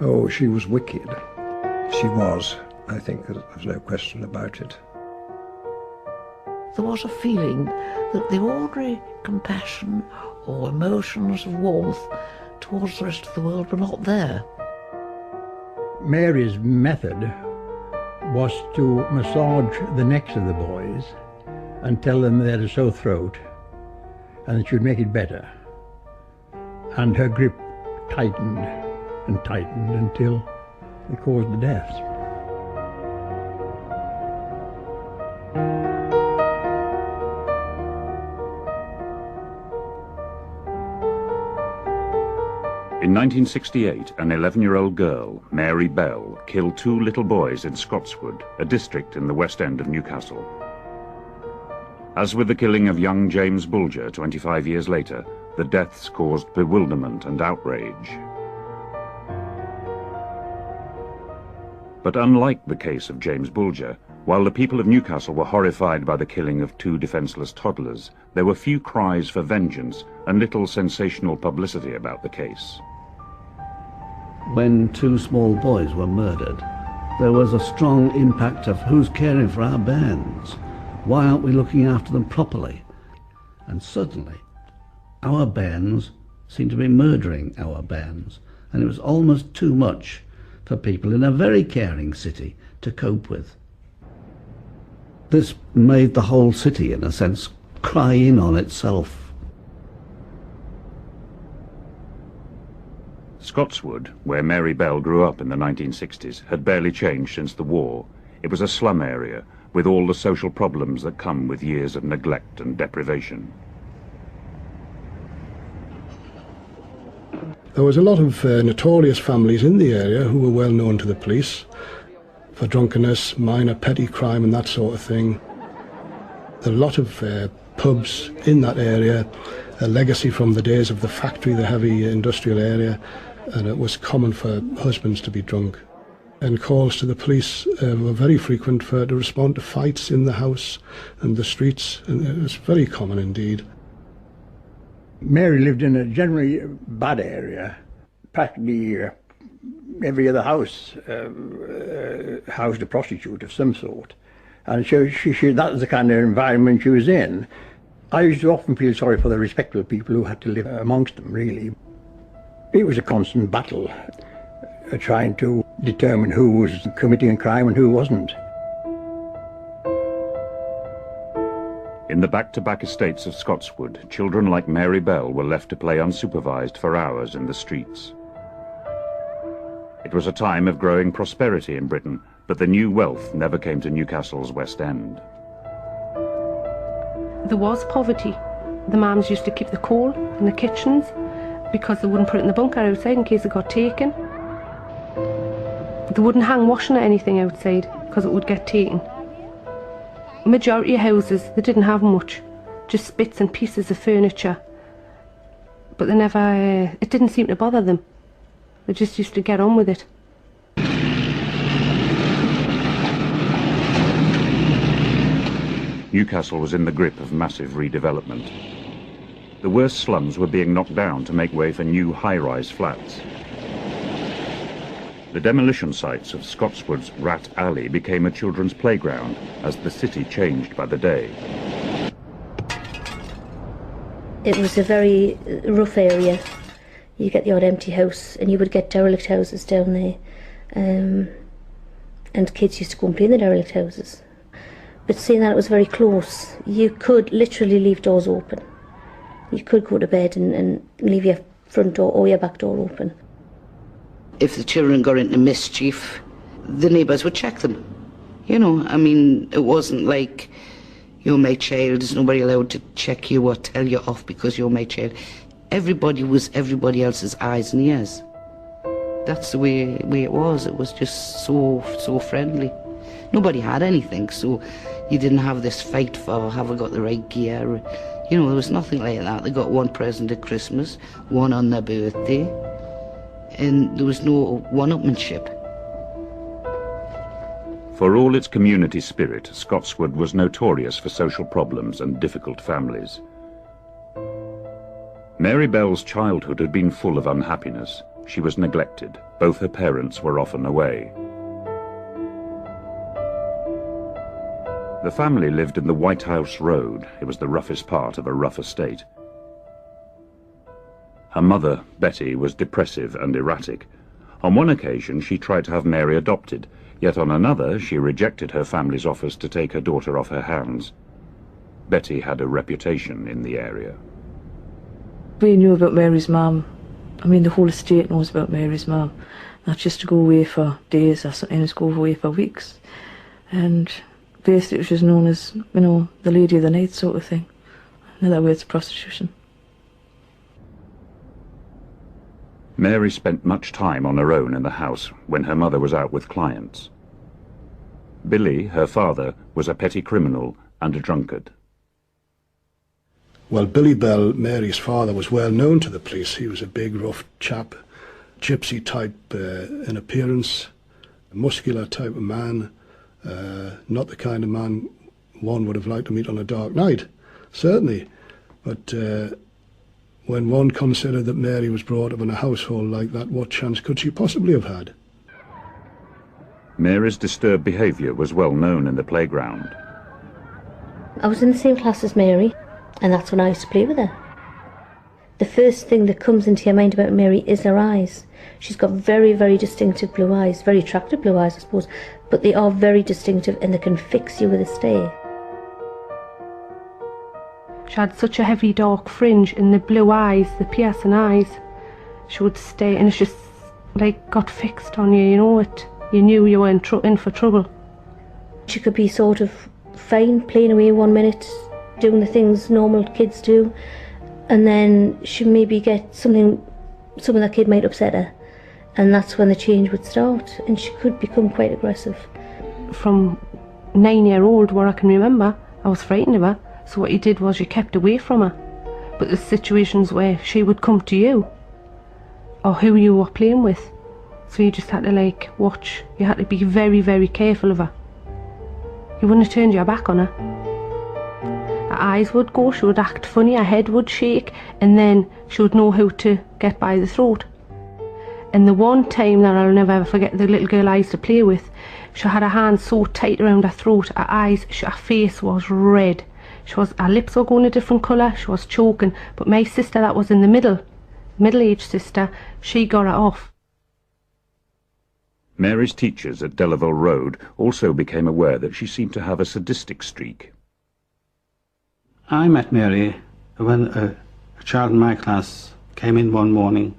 Oh, she was wicked. She was. I think there's no question about it. There was a feeling that the ordinary compassion or emotions of warmth towards the rest of the world were not there. Mary's method was to massage the necks of the boys and tell them they had a sore throat and that she would make it better. And her grip tightened and tightened until it caused the deaths. In 1968, an 11-year-old girl, Mary Bell, killed 2 little boys in Scotswood, a district in the West End of Newcastle. As with the killing of young James Bulger 25 years later, the deaths caused bewilderment and outrage. But unlike the case of James Bulger, while the people of Newcastle were horrified by the killing of 2 defenceless toddlers, there were few cries for vengeance and little sensational publicity about the case. When 2 small boys were murdered, there was a strong impact of who's caring for our bairns? Why aren't we looking after them properly? And suddenly, our bairns seemed to be murdering our bairns, and it was almost too much for people in a very caring city to cope with. This made the whole city, in a sense, cry in on itself. Scotswood, where Mary Bell grew up in the 1960s, had barely changed since the war. It was a slum area, with all the social problems that come with years of neglect and deprivation. There was a lot of notorious families in the area who were well known to the police for drunkenness, minor petty crime and that sort of thing. A lot of pubs in that area, a legacy from the days of the factory, the heavy industrial area, and it was common for husbands to be drunk. And calls to the police were very frequent to respond to fights in the house and the streets, and it was very common indeed. Mary lived in a generally bad area. Practically every other house housed a prostitute of some sort. And so that was the kind of environment she was in. I used to often feel sorry for the respectable people who had to live amongst them, really. It was a constant battle, trying to determine who was committing a crime and who wasn't. In the back-to-back estates of Scotswood, children like Mary Bell were left to play unsupervised for hours in the streets. It was a time of growing prosperity in Britain, but the new wealth never came to Newcastle's West End. There was poverty. The mums used to keep the coal in the kitchens because they wouldn't put it in the bunker outside in case it got taken. They wouldn't hang washing or anything outside because it would get taken. Majority of houses, they didn't have much, just bits and pieces of furniture. But they never, it didn't seem to bother them. They just used to get on with it. Newcastle was in the grip of massive redevelopment. The worst slums were being knocked down to make way for new high-rise flats. The demolition sites of Scotswood's Rat Alley became a children's playground as the city changed by the day. It was a very rough area. You get the odd empty house, and you would get derelict houses down there. And kids used to go and play in the derelict houses. But seeing that it was very close, you could literally leave doors open. You could go to bed and leave your front door or your back door open. If the children got into mischief, the neighbours would check them. You know, I mean, it wasn't like, you're my child, there's nobody allowed to check you or tell you off because you're my child. Everybody was everybody else's eyes and ears. That's the way it was. It was just so friendly. Nobody had anything, so you didn't have this fight for have I got the right gear. You know, there was nothing like that. They got one present at Christmas, one on their birthday, and there was no one-upmanship. For all its community spirit, Scotswood was notorious for social problems and difficult families. Mary Bell's childhood had been full of unhappiness. she was neglected. Both her parents were often away. The family lived in the White House Road. It was the roughest part of a rough estate. Her mother, Betty, was depressive and erratic. On one occasion, she tried to have Mary adopted, yet on another, she rejected her family's offers to take her daughter off her hands. Betty had a reputation in the area. We knew about Mary's mum. I mean, the whole estate knows about Mary's mum. Not just to go away for days or sometimes go away for weeks. And basically she was known as, you know, the lady of the night sort of thing. In other words, prostitution. Mary spent much time on her own in the house when her mother was out with clients. Billy, her father, was a petty criminal and a drunkard. Well, Billy Bell, Mary's father, was well known to the police. He was a big, rough chap, gypsy type in appearance, a muscular type of man, not the kind of man one would have liked to meet on a dark night, certainly. But when one considered that Mary was brought up in a household like that, what chance could she possibly have had? Mary's disturbed behaviour was well known in the playground. I was in the same class as Mary, and that's when I used to play with her. The first thing that comes into your mind about Mary is her eyes. She's got very, very distinctive blue eyes, very attractive blue eyes, I suppose, but they are very distinctive and they can fix you with a stare. She had such a heavy dark fringe in the blue eyes, the piercing eyes. She would stay and it just like got fixed on you, you know it. You knew you were in for trouble. She could be sort of fine, playing away 1 minute, doing the things normal kids do, and then she'd maybe get something that kid might upset her, and that's when the change would start, and she could become quite aggressive. From 9-year-old, where I can remember, I was frightened of her, so what you did was you kept away from her. But the situations where she would come to you, or who you were playing with, so you just had to like watch. You had to be very, very careful of her. You wouldn't have turned your back on her. Her eyes would go, she would act funny, her head would shake, and then she would know how to get by the throat. And the one time that I'll never ever forget, the little girl I used to play with, she had her hands so tight around her throat, her eyes, her face was red. Her lips were going a different colour, she was choking, but my sister that was in the middle-aged sister, she got her off. Mary's teachers at Delaval Road also became aware that she seemed to have a sadistic streak. I met Mary when a child in my class came in one morning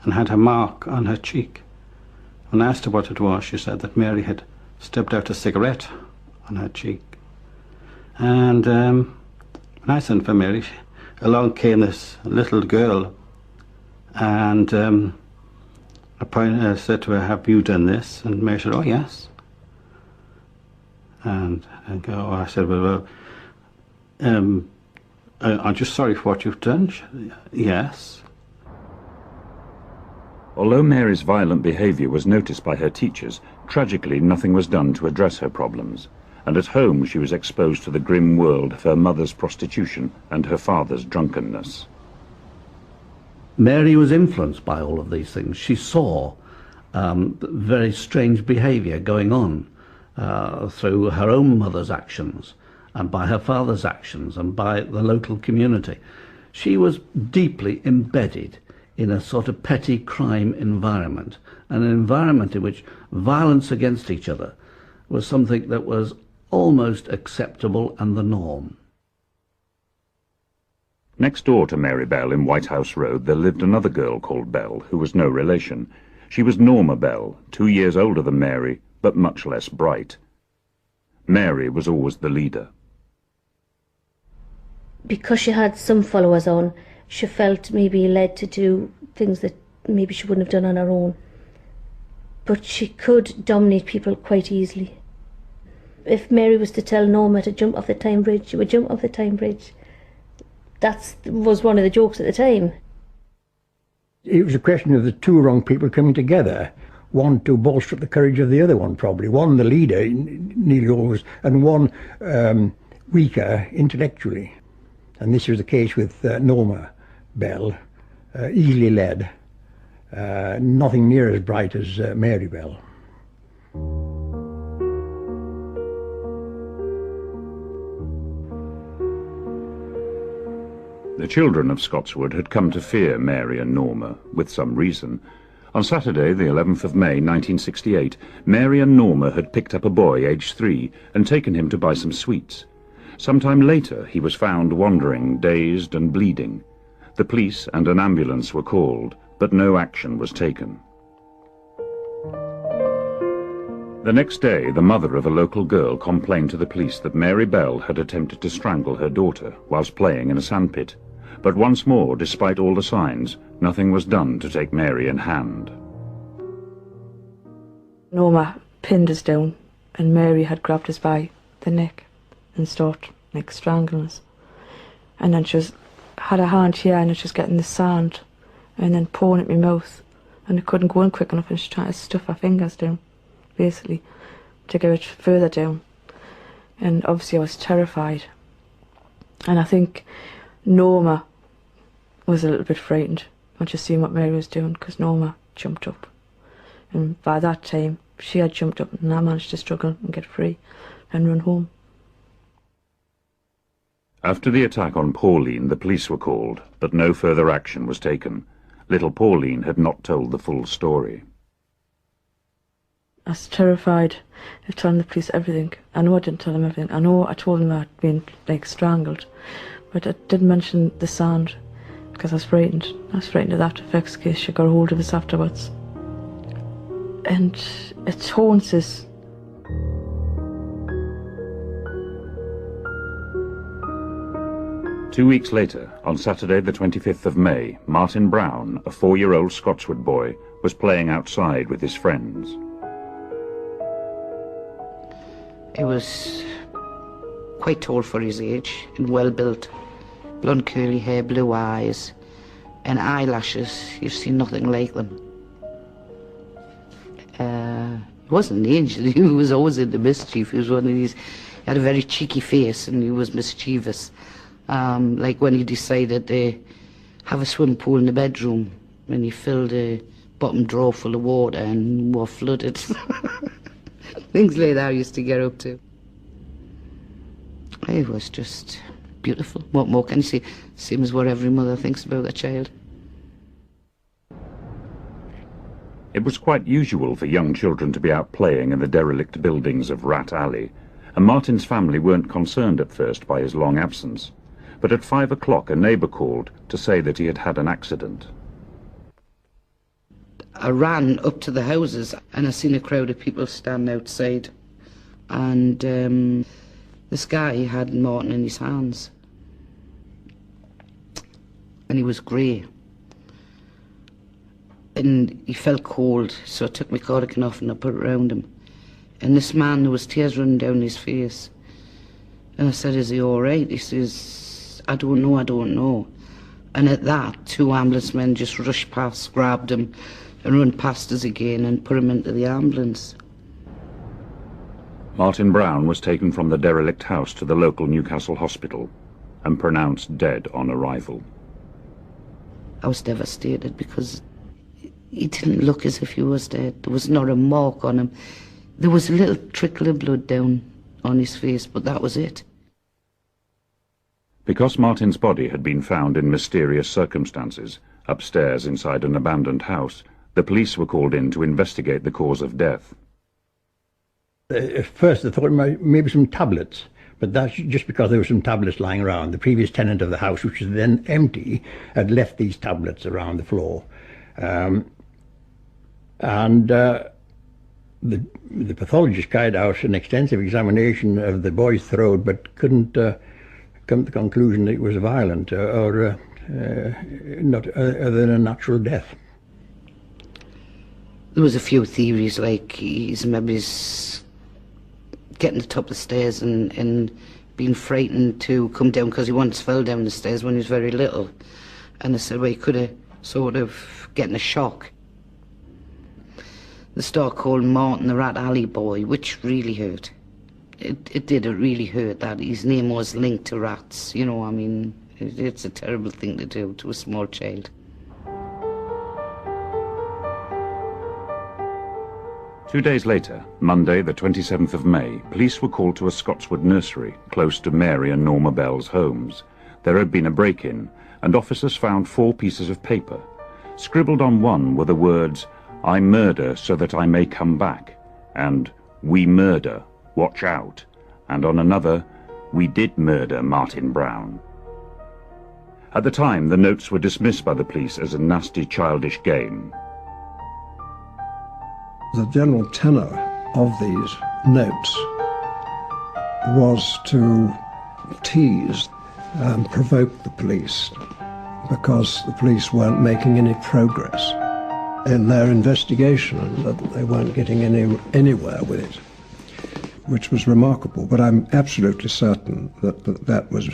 and had a mark on her cheek. When I asked her what it was, she said that Mary had stubbed out a cigarette on her cheek. And when I sent for Mary, along came this little girl, and I said to her, "Have you done this?" And Mary said, "Oh, yes." And I said, "Well, I'm just sorry for what you've done." She said, "Yes." Although Mary's violent behaviour was noticed by her teachers, tragically nothing was done to address her problems, and at home she was exposed to the grim world of her mother's prostitution and her father's drunkenness. Mary was influenced by all of these things. She saw very strange behaviour going on through her own mother's actions and by her father's actions and by the local community. She was deeply embedded in a sort of petty crime environment, an environment in which violence against each other was something that was almost acceptable and the norm. Next door to Mary Bell in White House Road there lived another girl called Bell, who was no relation. She was Norma Bell, 2 years older than Mary, but much less bright. Mary was always the leader. Because she had some followers on, she felt maybe led to do things that maybe she wouldn't have done on her own. But she could dominate people quite easily. If Mary was to tell Norma to jump off the Tyne Bridge, she would jump off the Tyne Bridge. That was one of the jokes at the time. It was a question of the two wrong people coming together, one to bolster up the courage of the other one, probably. One, the leader, nearly always, and one weaker intellectually. And this was the case with Norma Bell, easily led, Nothing near as bright as Mary Bell. The children of Scotswood had come to fear Mary and Norma, with some reason. On Saturday, the 11th of May, 1968, Mary and Norma had picked up a boy aged 3 and taken him to buy some sweets. Sometime later, he was found wandering, dazed and bleeding. The police and an ambulance were called, but no action was taken. The next day, the mother of a local girl complained to the police that Mary Bell had attempted to strangle her daughter whilst playing in a sandpit. But once more, despite all the signs, nothing was done to take Mary in hand. Norma pinned us down, and Mary had grabbed us by the neck and started strangling us. And then she had her hand here, and she was getting the sand and then pouring it in my mouth, and it couldn't go in quick enough, and she tried to stuff her fingers down, basically, to go it further down. And obviously I was terrified. And I think Norma was a little bit frightened when she seen what Mary was doing, because Norma jumped up. And by that time, she had jumped up, and I managed to struggle and get free and run home. After the attack on Pauline, the police were called, but no further action was taken. Little Pauline had not told the full story. I was terrified of telling the police everything. I know I didn't tell them everything. I know I told them I'd been strangled, but I didn't mention the sand because I was frightened. I was frightened of that effects in case she got a hold of us afterwards. And it haunts us. Two weeks later, on Saturday the 25th of May, Martin Brown, a 4-year-old Scotswood boy, was playing outside with his friends. He was quite tall for his age and well built. Blonde curly hair, blue eyes, and eyelashes. You've seen nothing like them. He wasn't an angel, he was always into mischief. He was one of these, he had a very cheeky face and he was mischievous. Like when he decided to have a swimming pool in the bedroom, when he filled a bottom drawer full of water and were flooded. Things like that I used to get up to. It was just beautiful. What more can you say? Same as what every mother thinks about their child. It was quite usual for young children to be out playing in the derelict buildings of Rat Alley, and Martin's family weren't concerned at first by his long absence. But at 5 o'clock a neighbour called to say that he had had an accident. I ran up to the houses and I seen a crowd of people stand outside, and this guy had Martin in his hands and he was grey and he felt cold, so I took my cardigan off and I put it around him, and this man, there was tears running down his face, and I said, "Is he all right?" He says, I don't know. And at that, 2 ambulance men just rushed past, grabbed him and run past us again and put him into the ambulance. Martin Brown was taken from the derelict house to the local Newcastle hospital and pronounced dead on arrival. I was devastated because he didn't look as if he was dead. There was not a mark on him. There was a little trickle of blood down on his face, but that was it. Because Martin's body had been found in mysterious circumstances, upstairs inside an abandoned house, the police were called in to investigate the cause of death. At first they thought maybe some tablets, but that's just because there were some tablets lying around. The previous tenant of the house, which was then empty, had left these tablets around the floor. The pathologist carried out an extensive examination of the boy's throat, but couldn't come to the conclusion that it was violent or not other than a natural death. There was a few theories, like he's maybe getting to the top of the stairs and being frightened to come down because he once fell down the stairs when he was very little. And they said, well, he could have sort of getting a shock. They started calling Martin the Rat Alley boy, which really hurt. It really hurt that his name was linked to rats, you know. I mean, it's a terrible thing to do to a small child. 2 days later, Monday the 27th of May, police were called to a Scotswood nursery close to Mary and Norma Bell's homes. There had been a break-in, and officers found 4 pieces of paper. Scribbled on one were the words, "I murder so that I may come back," and "We murder, watch out," and on another, "We did murder Martin Brown." At the time, the notes were dismissed by the police as a nasty, childish game. The general tenor of these notes was to tease and provoke the police, because the police weren't making any progress in their investigation, and that they weren't getting anywhere with it, which was remarkable. But I'm absolutely certain that was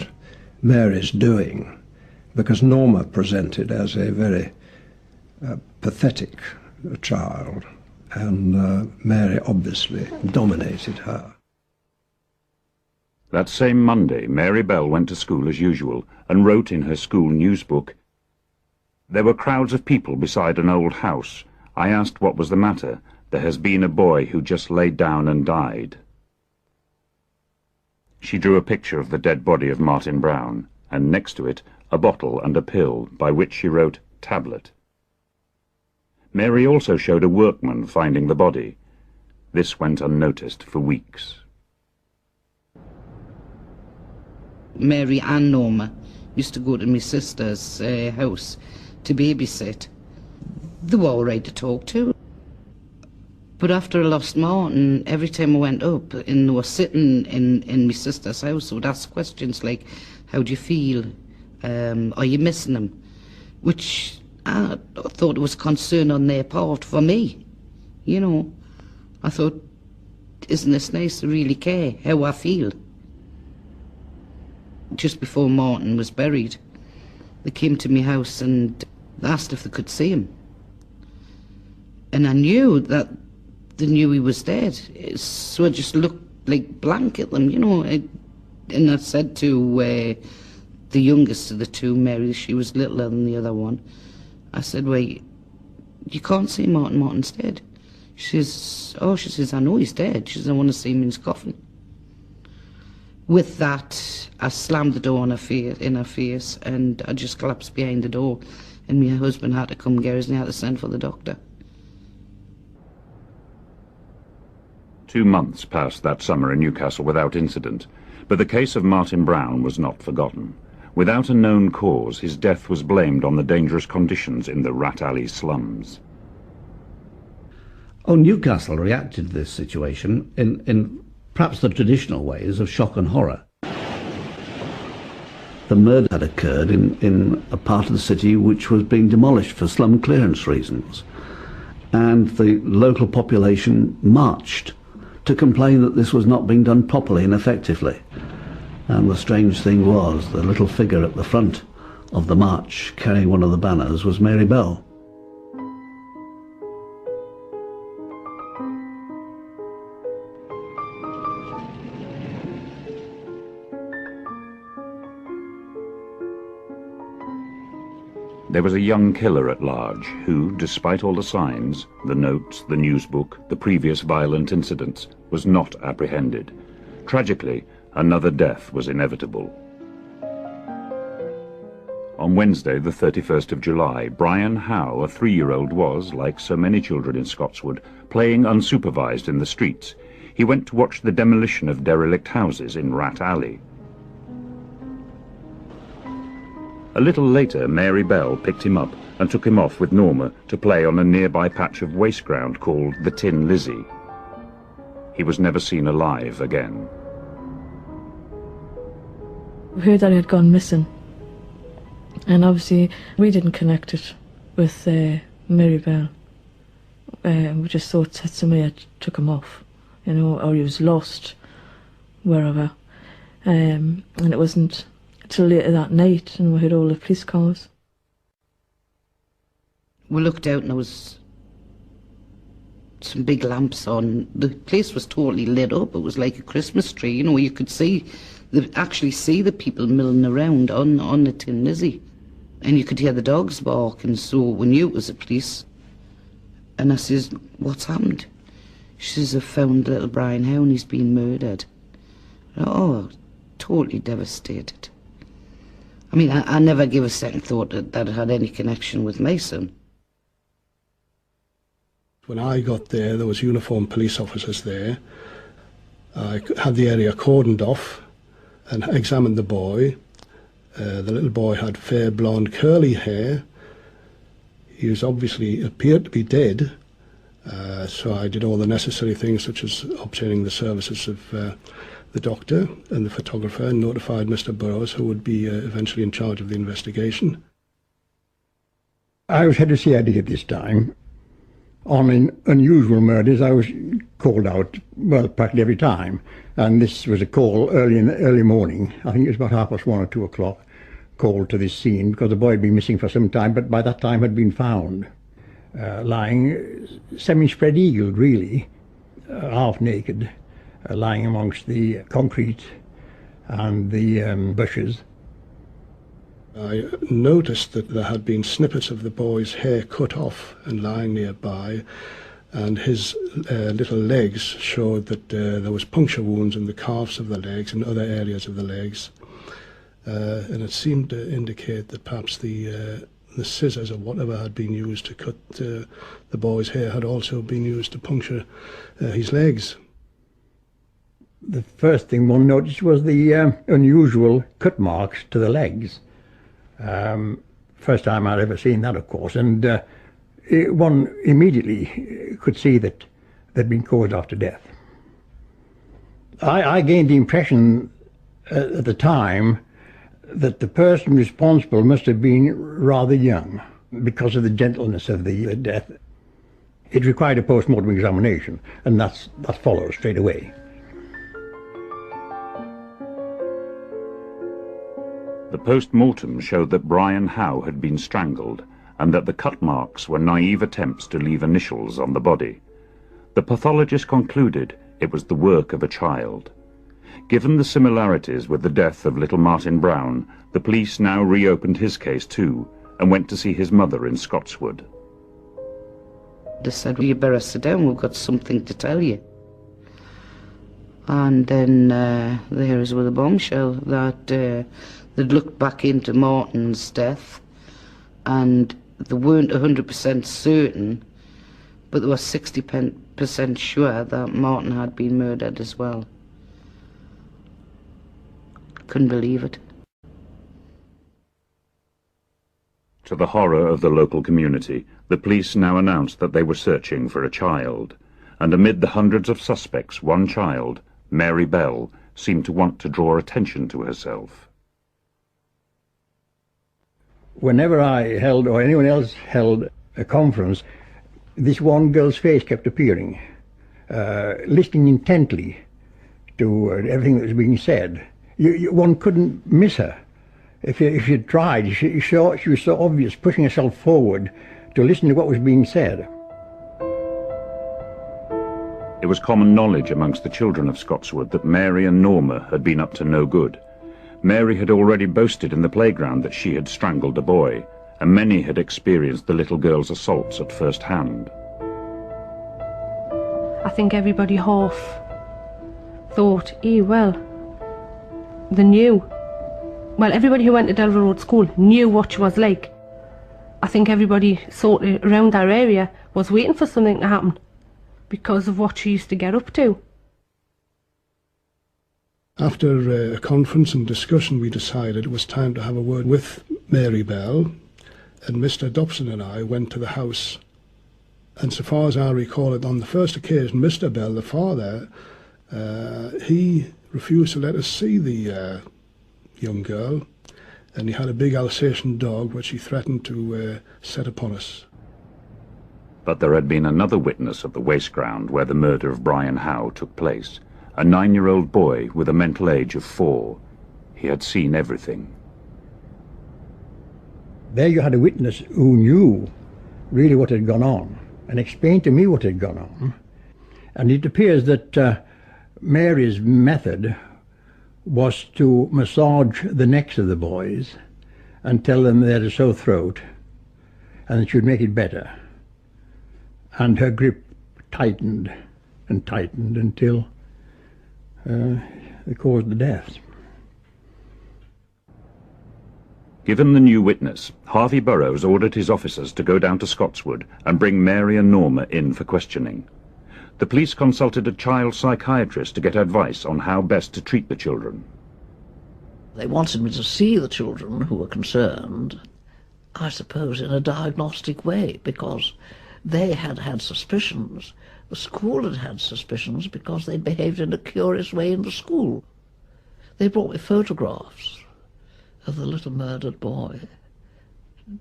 Mary's doing, because Norma presented as a very pathetic child, and Mary obviously dominated her. That same Monday, Mary Bell went to school as usual and wrote in her school newsbook, "There were crowds of people beside an old house. I asked what was the matter. There has been a boy who just laid down and died." She drew a picture of the dead body of Martin Brown, and next to it a bottle and a pill, by which she wrote "tablet." Mary also showed a workman finding the body. This went unnoticed for weeks. Mary and Norma used to go to my sister's house to babysit. They were all right to talk to. But after I lost Martin, every time I went up and they were sitting in my sister's house, I would ask questions like, "How do you feel? Are you missing him?" Which I thought it was concern on their part for me. You know, I thought, isn't this nice to really care how I feel? Just before Martin was buried, they came to my house and asked if they could see him. And I knew that they knew he was dead, so I just looked like blank at them, you know. And I said to the youngest of the two, Mary, she was littler than the other one, I said, "Well, you can't see Martin, Martin's dead." She says, "I know he's dead." She says, "I want to see him in his coffin." With that, I slammed the door in her face, and I just collapsed behind the door, and my husband had to come get us, and he had to send for the doctor. 2 months passed that summer in Newcastle without incident, but the case of Martin Brown was not forgotten. Without a known cause, his death was blamed on the dangerous conditions in the Rat Alley slums. Newcastle reacted to this situation in perhaps the traditional ways of shock and horror. The murder had occurred in a part of the city which was being demolished for slum clearance reasons, and the local population marched to complain that this was not being done properly and effectively. And the strange thing was, the little figure at the front of the march carrying one of the banners was Mary Bell. There was a young killer at large who, despite all the signs, the notes, the newsbook, the previous violent incidents, was not apprehended. Tragically, another death was inevitable. On Wednesday, the 31st of July, Brian Howe, a 3-year-old, was, like so many children in Scotswood, playing unsupervised in the streets. He went to watch the demolition of derelict houses in Rat Alley. A little later, Mary Bell picked him up and took him off with Norma to play on a nearby patch of waste ground called the Tin Lizzie. He was never seen alive again. We heard that he had gone missing, and obviously we didn't connect it with Mary Bell. We just thought that somebody had took him off, you know, or he was lost wherever. And it wasn't till later that night, and we heard all the police calls. We looked out and there was some big lamps on. The place was totally lit up. It was like a Christmas tree, you know. You could actually see the people milling around on the Tin Lizzie, and you could hear the dogs bark, and so we knew it was the police. And I says, "What's happened?" She says, I've found little Brian Howe and he's been murdered. Oh, totally devastated. I mean, I never give a second thought that it had any connection with my son. When I got there, there was uniformed police officers there. I had the area cordoned off and examined the boy. The little boy had fair blonde curly hair. He was obviously appeared to be dead, so I did all the necessary things such as obtaining the services of the doctor and the photographer, and notified Mr. Burrows, who would be eventually in charge of the investigation. I was head of CID at this time. On unusual murders, I was called out, well, practically every time. And this was a call early morning. I think it was about 1:30 or 2 o'clock, called to this scene, because the boy had been missing for some time, but by that time had been found, lying semi-spread eagled, really, half naked, lying amongst the concrete and the bushes. I noticed that there had been snippets of the boy's hair cut off and lying nearby, and his little legs showed that there was puncture wounds in the calves of the legs and other areas of the legs, and it seemed to indicate that perhaps the scissors or whatever had been used to cut the boy's hair had also been used to puncture his legs. The first thing one noticed was the unusual cut marks to the legs. First time I'd ever seen that, of course, and one immediately could see that they'd been caused after death. I gained the impression at the time that the person responsible must have been rather young because of the gentleness of the death. It required a post-mortem examination, and that followed straight away. The post-mortem showed that Brian Howe had been strangled and that the cut marks were naive attempts to leave initials on the body. The pathologist concluded it was the work of a child. Given the similarities with the death of little Martin Brown, the police now reopened his case too and went to see his mother in Scotswood. They said, well, you better sit down, we've got something to tell you. And then there is with a bombshell that they'd looked back into Martin's death and they weren't 100% certain, but they were 60% sure that Martin had been murdered as well. Couldn't believe it. To the horror of the local community, the police now announced that they were searching for a child, and amid the hundreds of suspects, one child, Mary Bell, seemed to want to draw attention to herself. Whenever I held, or anyone else held, a conference, this one girl's face kept appearing, listening intently to everything that was being said. One couldn't miss her. If you tried, she was so obvious, pushing herself forward to listen to what was being said. It was common knowledge amongst the children of Scotswood that Mary and Norma had been up to no good. Mary had already boasted in the playground that she had strangled a boy, and many had experienced the little girl's assaults at first hand. I think everybody half thought, well, they knew. Well, everybody who went to Delver Road School knew what she was like. I think everybody sort of around our area was waiting for something to happen because of what she used to get up to. After a conference and discussion, we decided it was time to have a word with Mary Bell, and Mr. Dobson and I went to the house. And so far as I recall it, on the first occasion, Mr. Bell, the father, he refused to let us see the young girl, and he had a big Alsatian dog which he threatened to set upon us. But there had been another witness of the waste ground where the murder of Brian Howe took place. A 9-year-old boy with a mental age of 4. He had seen everything. There you had a witness who knew really what had gone on and explained to me what had gone on. And it appears that Mary's method was to massage the necks of the boys and tell them they had a sore throat and that she would make it better. And her grip tightened and tightened until they caused the death. Given the new witness, Harvey Burrows ordered his officers to go down to Scotswood and bring Mary and Norma in for questioning. The police consulted a child psychiatrist to get advice on how best to treat the children. They wanted me to see the children who were concerned, I suppose in a diagnostic way, because they had had suspicions. The school had had suspicions because they'd behaved in a curious way in the school. They brought me photographs of the little murdered boy.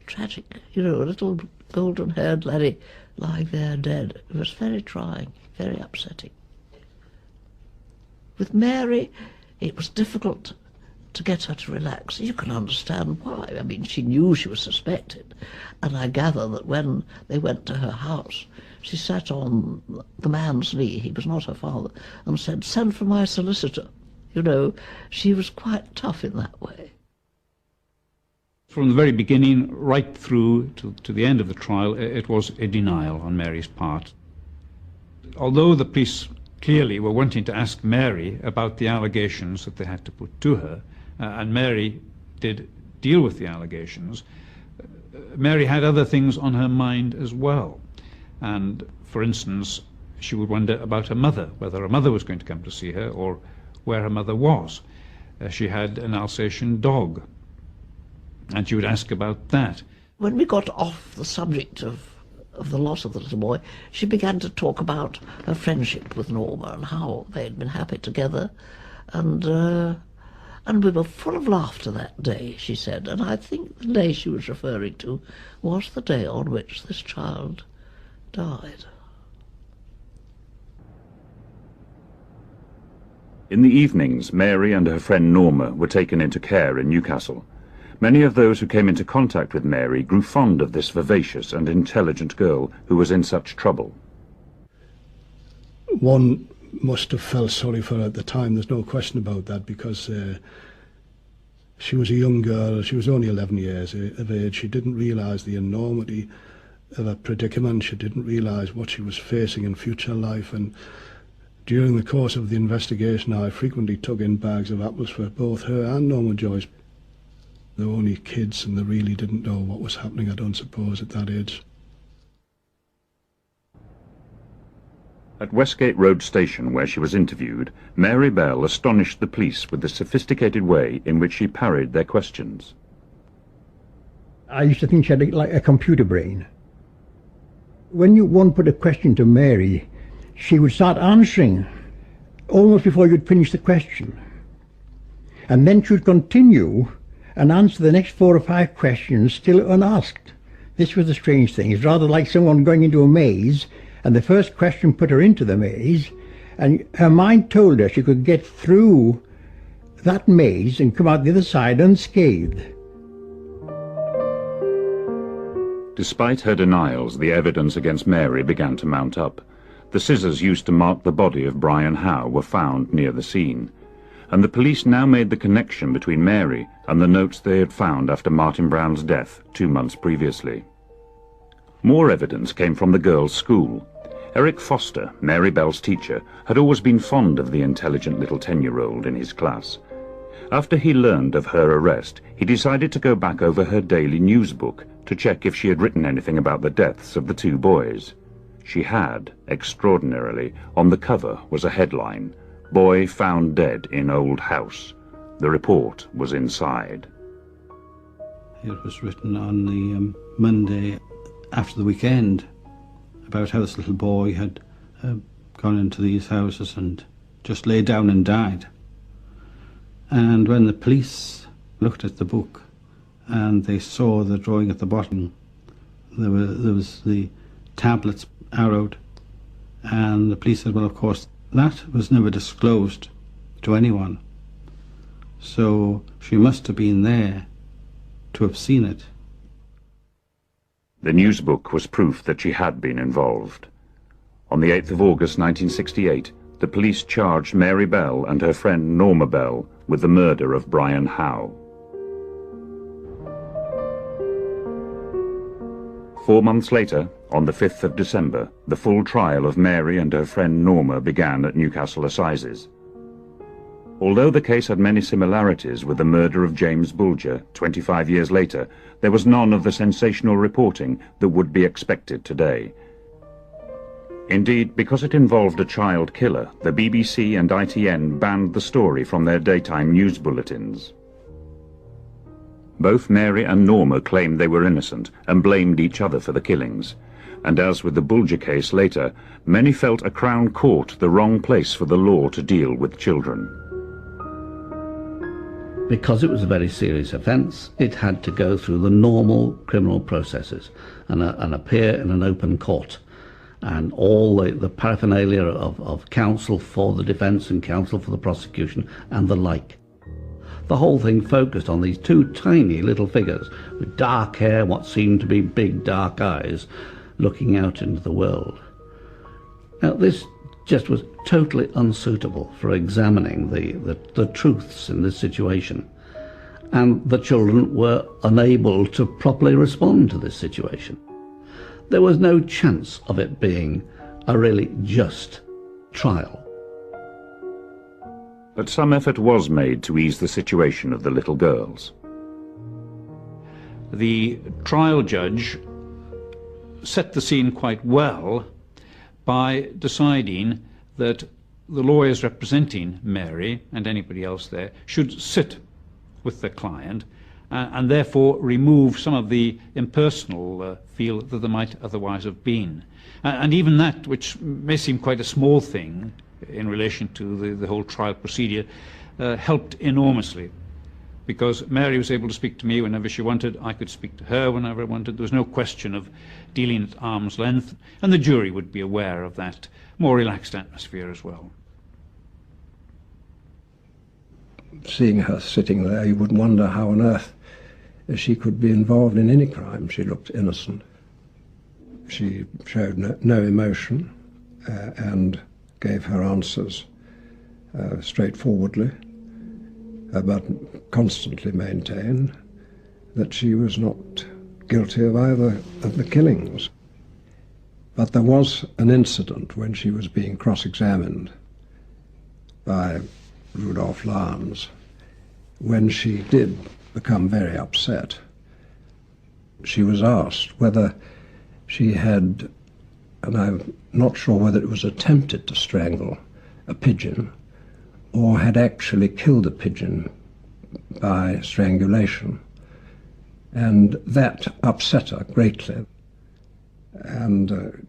Tragic, you know, a little golden-haired laddie lying there dead. It was very trying, very upsetting. With Mary, it was difficult to get her to relax. You can understand why. I mean, she knew she was suspected, and I gather that when they went to her house, she sat on the man's knee, he was not her father, and said, "Send for my solicitor." You know, she was quite tough in that way. From the very beginning, right through to the end of the trial, it was a denial on Mary's part. Although the police clearly were wanting to ask Mary about the allegations that they had to put to her, and Mary did deal with the allegations, Mary had other things on her mind as well. And, for instance, she would wonder about her mother, whether her mother was going to come to see her or where her mother was. She had an Alsatian dog, and she would ask about that. When we got off the subject of the loss of the little boy, she began to talk about her friendship with Norma and how they had been happy together, and we were full of laughter that day, she said, and I think the day she was referring to was the day on which this child died. In the evenings, Mary and her friend Norma were taken into care in Newcastle. Many of those who came into contact with Mary grew fond of this vivacious and intelligent girl who was in such trouble. One must have felt sorry for her at the time, there's no question about that, because she was a young girl, she was only 11 years of age, she didn't realise the enormity of her predicament, she didn't realise what she was facing in future life, and during the course of the investigation I frequently took in bags of apples for both her and Norma Joyce. They were only kids and they really didn't know what was happening, I don't suppose, at that age. At Westgate Road Station, where she was interviewed, Mary Bell astonished the police with the sophisticated way in which she parried their questions. I used to think she had like a computer brain. When one put a question to Mary, she would start answering almost before you'd finish the question. And then she would continue and answer the next 4 or 5 questions still unasked. This was the strange thing. It's rather like someone going into a maze, and the first question put her into the maze, and her mind told her she could get through that maze and come out the other side unscathed. Despite her denials, the evidence against Mary began to mount up. The scissors used to mark the body of Brian Howe were found near the scene, and the police now made the connection between Mary and the notes they had found after Martin Brown's death 2 months previously. More evidence came from the girls' school. Eric Foster, Mary Bell's teacher, had always been fond of the intelligent little 10-year-old in his class. After he learned of her arrest, he decided to go back over her daily news book to check if she had written anything about the deaths of the 2 boys. She had, extraordinarily. On the cover was a headline, "Boy found dead in old house." The report was inside. It was written on the Monday after the weekend about how this little boy had gone into these houses and just lay down and died. And when the police looked at the book and they saw the drawing at the bottom, there was the tablets arrowed, and the police said, well, of course, that was never disclosed to anyone, so she must have been there to have seen it. The newsbook was proof that she had been involved. On the 8th of August 1968, the police charged Mary Bell and her friend Norma Bell with the murder of Brian Howe. 4 months later, on the 5th of December, the full trial of Mary and her friend Norma began at Newcastle Assizes. Although the case had many similarities with the murder of James Bulger 25 years later, there was none of the sensational reporting that would be expected today. Indeed, because it involved a child killer, the BBC and ITN banned the story from their daytime news bulletins. Both Mary and Norma claimed they were innocent and blamed each other for the killings. And as with the Bulger case later, many felt a Crown Court the wrong place for the law to deal with children. Because it was a very serious offence, it had to go through the normal criminal processes and appear in an open court. And all the paraphernalia of counsel for the defence and counsel for the prosecution and the like. The whole thing focused on these two tiny little figures with dark hair, what seemed to be big dark eyes, looking out into the world. Now this just was totally unsuitable for examining the truths in this situation. And the children were unable to properly respond to this situation. There was no chance of it being a really just trial. But some effort was made to ease the situation of the little girls. The trial judge set the scene quite well by deciding that the lawyers representing Mary and anybody else there should sit with the client and therefore remove some of the impersonal feel that there might otherwise have been. And even that, which may seem quite a small thing in relation to the whole trial procedure, helped enormously, because Mary was able to speak to me whenever she wanted, I could speak to her whenever I wanted. There was no question of dealing at arm's length, and the jury would be aware of that more relaxed atmosphere as well. Seeing her sitting there, you would wonder how on earth she could be involved in any crime. She looked innocent. She showed no emotion and gave her answers straightforwardly, but constantly maintained that she was not guilty of either of the killings. But there was an incident when she was being cross-examined by Rudolph Lyons, when she did become very upset. She was asked whether she had, and I'm not sure whether it was attempted to strangle a pigeon or had actually killed a pigeon by strangulation. And that upset her greatly. And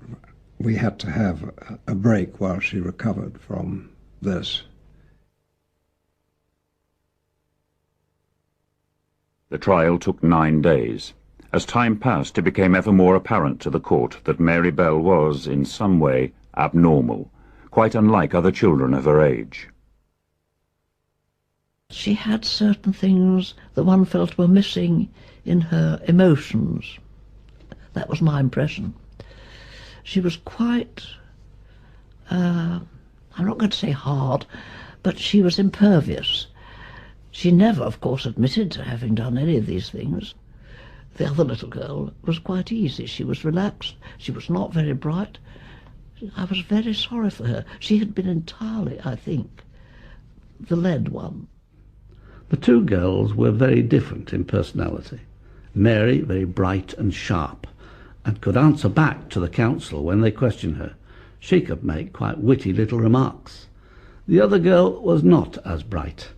we had to have a break while she recovered from this. The trial took 9 days. As time passed, it became ever more apparent to the court that Mary Bell was, in some way, abnormal, quite unlike other children of her age. She had certain things that one felt were missing in her emotions. That was my impression. She was quite, I'm not going to say hard, but she was impervious. She never, of course, admitted to having done any of these things. The other little girl was quite easy. She was relaxed. She was not very bright. I was very sorry for her. She had been entirely, I think, the led one. The two girls were very different in personality. Mary very bright and sharp, and could answer back to the counsel when they questioned her. She could make quite witty little remarks. The other girl was not as bright,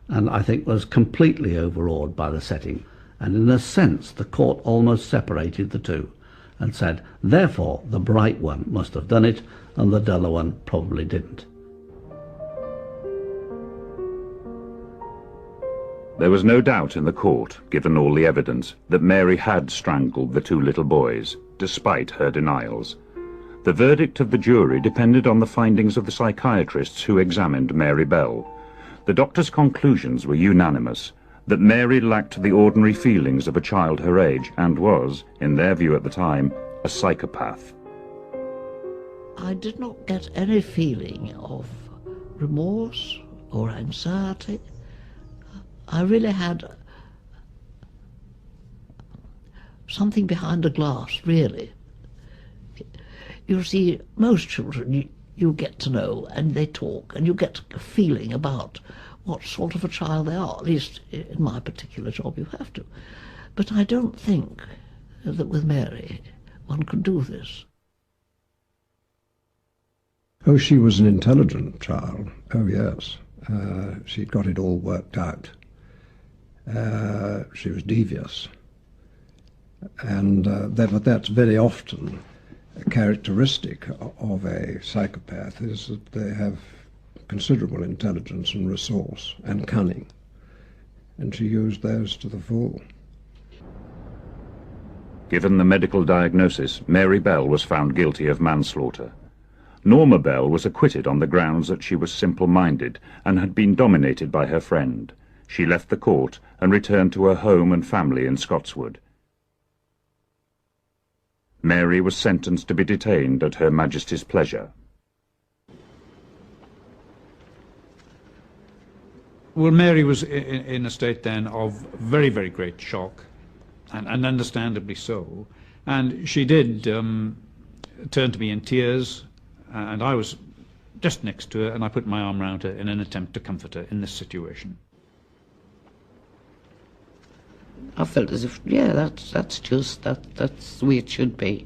and I think was completely overawed by the setting, and in a sense the court almost separated the two, and said, therefore the bright one must have done it, and the duller one probably didn't. There was no doubt in the court, given all the evidence, that Mary had strangled the two little boys, despite her denials. The verdict of the jury depended on the findings of the psychiatrists who examined Mary Bell. The doctors' conclusions were unanimous, that Mary lacked the ordinary feelings of a child her age and was, in their view at the time, a psychopath. I did not get any feeling of remorse or anxiety. I really had something behind a glass, really. You see, most children you get to know, and they talk, and you get a feeling about what sort of a child they are. At least in my particular job you have to. But I don't think that with Mary one could do this. Oh, she was an intelligent child. Oh, yes. She'd got it all worked out. She was devious. And that's very often a characteristic of a psychopath, is that they have considerable intelligence and resource and cunning. And she used those to the full. Given the medical diagnosis, Mary Bell was found guilty of manslaughter. Norma Bell was acquitted on the grounds that she was simple-minded and had been dominated by her friend. She left the court and returned to her home and family in Scotswood. Mary was sentenced to be detained at Her Majesty's pleasure. Well, Mary was in a state then of very, very great shock, and understandably so. And she did turn to me in tears, and I was just next to her, and I put my arm around her in an attempt to comfort her in this situation. I felt as if, yeah, that's the way it should be.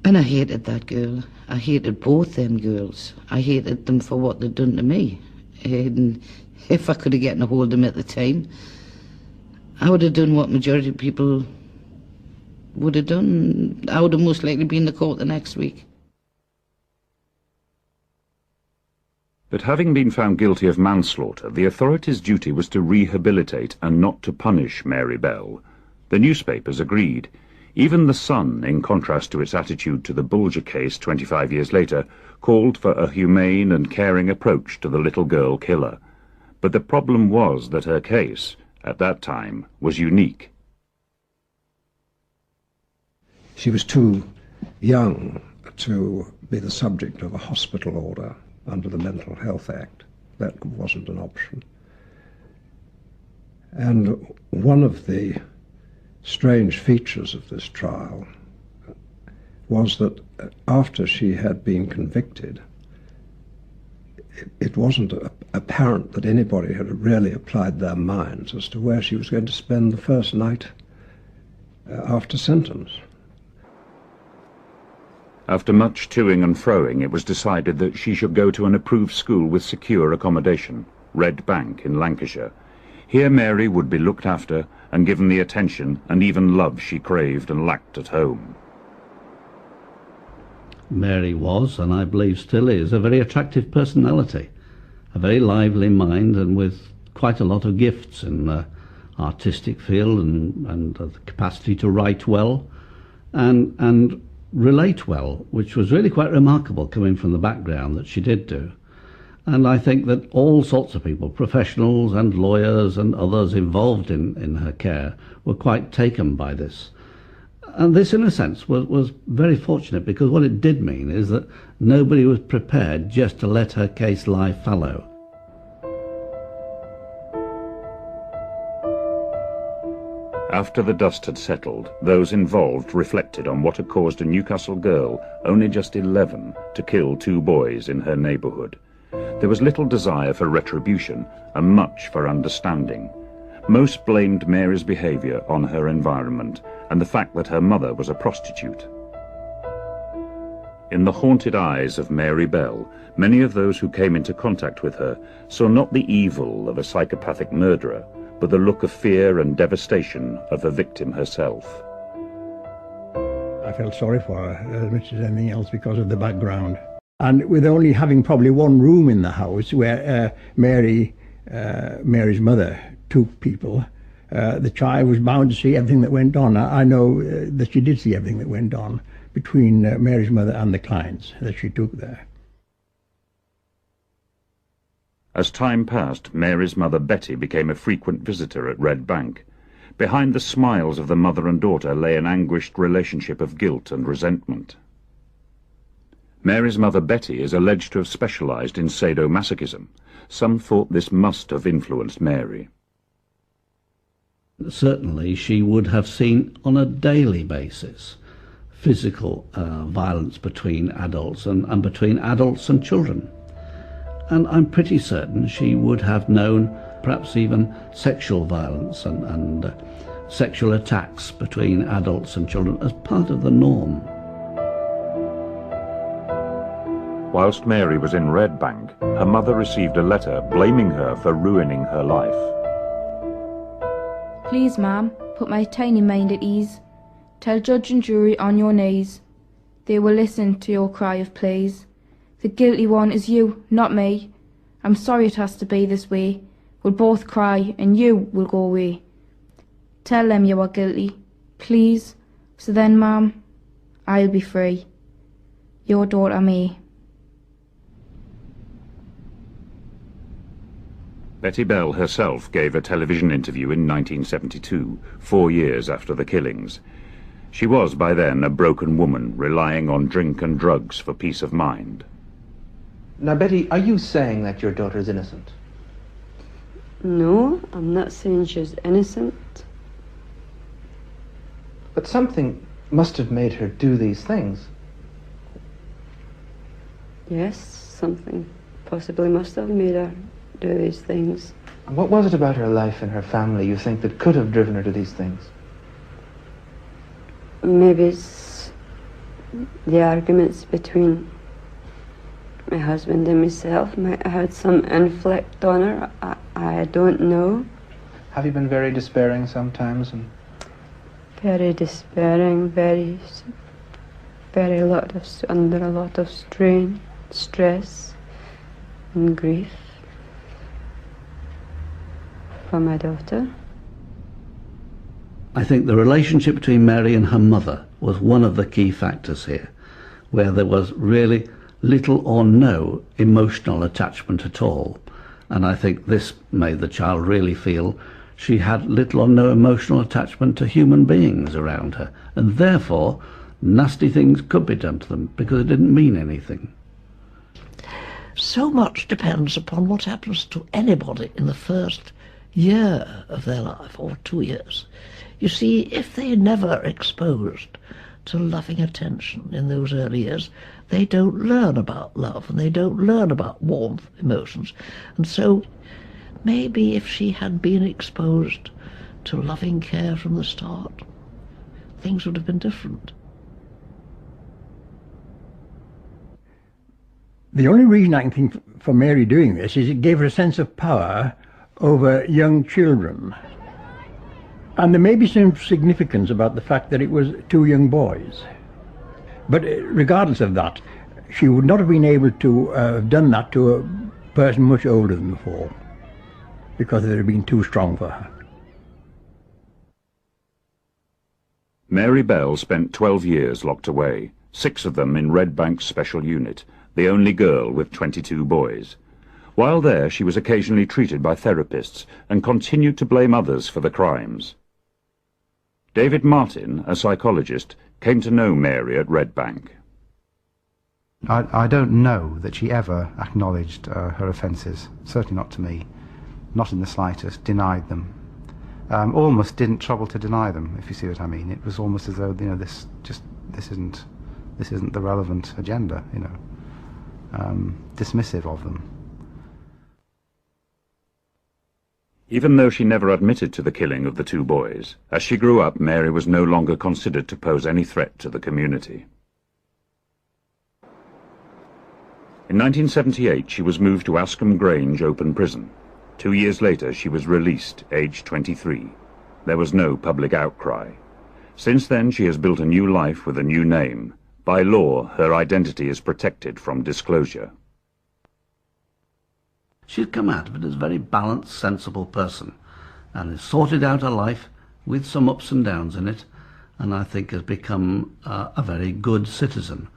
And I hated that girl. I hated both them girls. I hated them for what they'd done to me. And if I could have gotten a hold of them at the time, I would have done what majority of people would have done. I would have most likely been in the court the next week. But having been found guilty of manslaughter, the authorities' duty was to rehabilitate and not to punish Mary Bell. The newspapers agreed. Even the Sun, in contrast to its attitude to the Bulger case 25 years later, called for a humane and caring approach to the little girl killer. But the problem was that her case, at that time, was unique. She was too young to be the subject of a hospital order under the Mental Health Act. That wasn't an option. And one of the strange features of this trial was that after she had been convicted, it wasn't apparent that anybody had really applied their minds as to where she was going to spend the first night after sentence. After much toing and froing, it was decided that she should go to an approved school with secure accommodation, Red Bank in Lancashire. Here Mary would be looked after and given the attention and even love she craved and lacked at home. Mary was, and I believe still is, a very attractive personality, a very lively mind, and with quite a lot of gifts in the artistic field and the capacity to write well and relate well, which was really quite remarkable coming from the background that she did do. And I think that all sorts of people, professionals and lawyers and others involved in her care, were quite taken by this. And this, in a sense, was very fortunate, because what it did mean is that nobody was prepared just to let her case lie fallow. After the dust had settled, those involved reflected on what had caused a Newcastle girl, only just 11, to kill 2 boys in her neighbourhood. There was little desire for retribution and much for understanding. Most blamed Mary's behaviour on her environment and the fact that her mother was a prostitute. In the haunted eyes of Mary Bell, many of those who came into contact with her saw not the evil of a psychopathic murderer, but the look of fear and devastation of the victim herself. I felt sorry for her as much as anything else because of the background. And with only having probably one room in the house where Mary's mother took people, the child was bound to see everything that went on. I know that she did see everything that went on between Mary's mother and the clients that she took there. As time passed, Mary's mother Betty became a frequent visitor at Red Bank. Behind the smiles of the mother and daughter lay an anguished relationship of guilt and resentment. Mary's mother Betty is alleged to have specialised in sadomasochism. Some thought this must have influenced Mary. Certainly she would have seen on a daily basis physical violence between adults and between adults and children. And I'm pretty certain she would have known perhaps even sexual violence and sexual attacks between adults and children as part of the norm. Whilst Mary was in Red Bank, her mother received a letter blaming her for ruining her life. Please, ma'am, put my tiny mind at ease. Tell judge and jury on your knees. They will listen to your cry of please. The guilty one is you, not me. I'm sorry it has to be this way. We'll both cry and you will go away. Tell them you are guilty, please. So then, ma'am, I'll be free. Your daughter May. Betty Bell herself gave a television interview in 1972, 4 years after the killings. She was by then a broken woman, relying on drink and drugs for peace of mind. Now, Betty, are you saying that your daughter is innocent? No, I'm not saying she's innocent. But something must have made her do these things. Yes, something possibly must have made her do these things. And what was it about her life and her family you think that could have driven her to these things? Maybe it's the arguments between my husband and myself might have had some inflict on her. I don't know. Have you been very despairing sometimes? And very despairing, very under a lot of strain, stress, and grief for my daughter. I think the relationship between Mary and her mother was one of the key factors here, where there was really little or no emotional attachment at all. And I think this made the child really feel she had little or no emotional attachment to human beings around her, and therefore nasty things could be done to them because it didn't mean anything. So much depends upon what happens to anybody in the first year of their life, or 2 years. You see, if they're never exposed to loving attention in those early years, they don't learn about love and they don't learn about warmth, emotions. And so maybe if she had been exposed to loving care from the start, things would have been different. The only reason I can think for Mary doing this is it gave her a sense of power over young children. And there may be some significance about the fact that it was 2 young boys. But regardless of that, she would not have been able to have done that to a person much older than 4, because it would have been too strong for her. Mary Bell spent 12 years locked away, 6 of them in Red Bank's special unit, the only girl with 22 boys. While there, she was occasionally treated by therapists and continued to blame others for the crimes. David Martin, a psychologist, came to know Mary at Red Bank. I don't know that she ever acknowledged her offences, certainly not to me, not in the slightest, denied them. Almost didn't trouble to deny them, if you see what I mean. It was almost as though, this isn't the relevant agenda, dismissive of them. Even though she never admitted to the killing of the 2 boys, as she grew up, Mary was no longer considered to pose any threat to the community. In 1978, she was moved to Ascombe Grange Open Prison. 2 years later, she was released, aged 23. There was no public outcry. Since then, she has built a new life with a new name. By law, her identity is protected from disclosure. She'd come out of it as a very balanced, sensible person, and has sorted out her life with some ups and downs in it, and I think has become a very good citizen.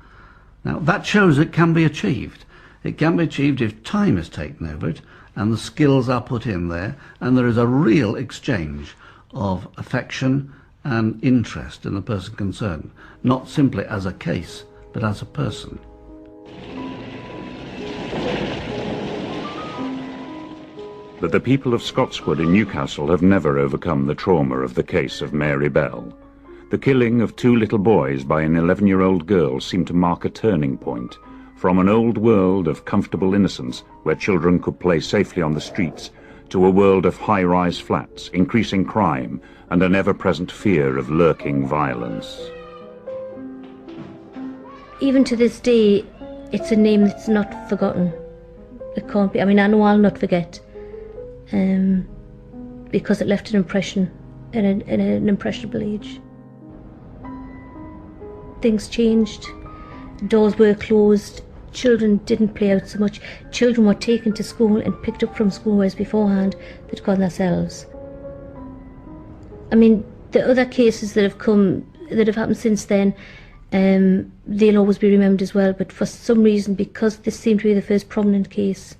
Now, that shows it can be achieved. It can be achieved if time is taken over it, and the skills are put in there, and there is a real exchange of affection and interest in the person concerned, not simply as a case, but as a person. But the people of Scotswood in Newcastle have never overcome the trauma of the case of Mary Bell. The killing of 2 little boys by an 11-year-old girl seemed to mark a turning point from an old world of comfortable innocence where children could play safely on the streets to a world of high-rise flats, increasing crime, and an ever-present fear of lurking violence. Even to this day, it's a name that's not forgotten. It can't be. I mean, I know I'll not forget, because it left an impression in an impressionable age. Things changed. Doors were closed. Children didn't play out so much. Children were taken to school and picked up from school, whereas beforehand they'd gone themselves. I mean, the other cases that have happened since then, they'll always be remembered as well, but for some reason, because this seemed to be the first prominent case,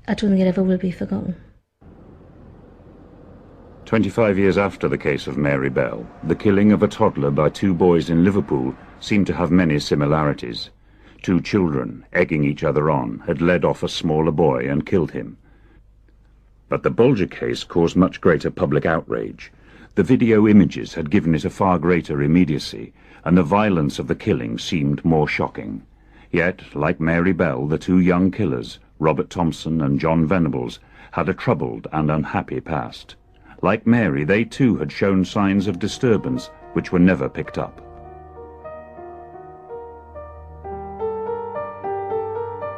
I don't think it ever will be forgotten. 25 years after the case of Mary Bell, the killing of a toddler by 2 boys in Liverpool seemed to have many similarities. 2 children, egging each other on, had led off a smaller boy and killed him. But the Bolger case caused much greater public outrage. The video images had given it a far greater immediacy, and the violence of the killing seemed more shocking. Yet, like Mary Bell, the 2 young killers, Robert Thompson and John Venables, had a troubled and unhappy past. Like Mary, they too had shown signs of disturbance which were never picked up.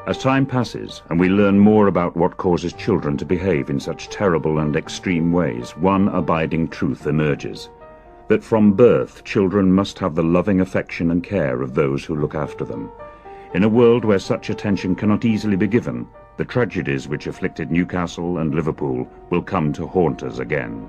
As time passes and we learn more about what causes children to behave in such terrible and extreme ways, one abiding truth emerges: that from birth children must have the loving affection and care of those who look after them. In a world where such attention cannot easily be given, the tragedies which afflicted Newcastle and Liverpool will come to haunt us again.